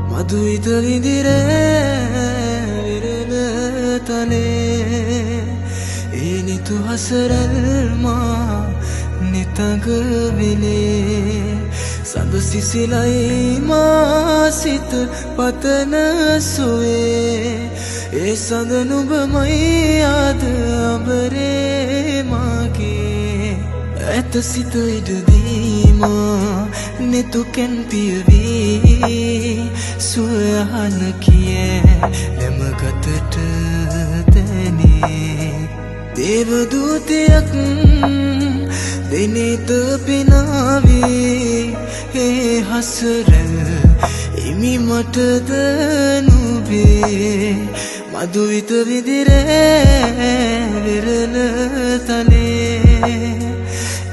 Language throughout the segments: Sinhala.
මදුවිත විඳිර විරල තලේ ඒ නිතු හසරල්මා නිතඟ වෙලේ සඳ සිසිලයි මා සිත පතන සුවේ ඒ සඳ නුඹමයි ආද අඹරේ මාගේ ඇත සිත ඉඩදීමා නෙතුකැන් පියවී සුවයහන කියේ ලැමගතට දැනේ දේවදූතයක් දෙනෙත පිනාවේ ඒ හසරල් ඉමි මටද නුබේ මදුවිත විදිර විරල තලේ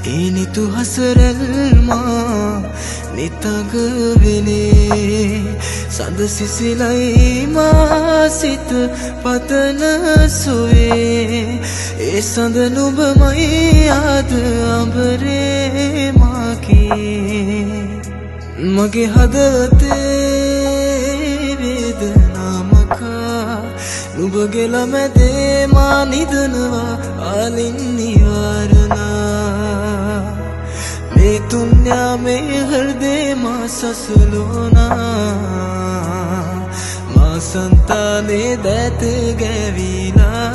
ඒ නිතු හසරල්මා නිතඟ වෙලේ සඳ සිසිලයි මා සිත පතන සුවේ ඒ සඳ නුඹමයි ආද අඹරේ මාගේ මගේ හදවතේ වේදනාමකා නුඹගේ ළමැදේ මා නිදනවා ආලින් නිවාරණා මේ දුන්යා මේ හෘදේ මා සසලෝනා මා සංතානේ දැත ගැවිලා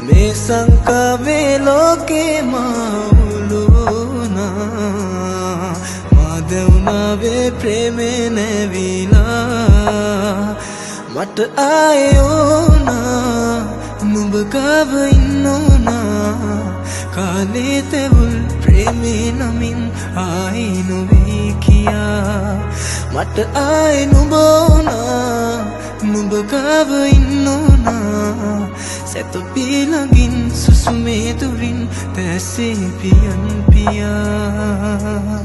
මේ සංකාවේ ලෝකේ මා උලුනා මා දෙවුනාවේ ප්‍රේමේ නැවිලා මට ආයෝනා නුඹ ගාව ඉන්නෝනා කාලේ තෙවුල් ප්‍රේමේ නමින් ආයි නොවී කියා මට ආයි නුඹ ඕනා නුඹ ගාව ඉන්නෝනා සැතපී ළඟින් සුසුමේ දුරින් තැසේ පියන් පියා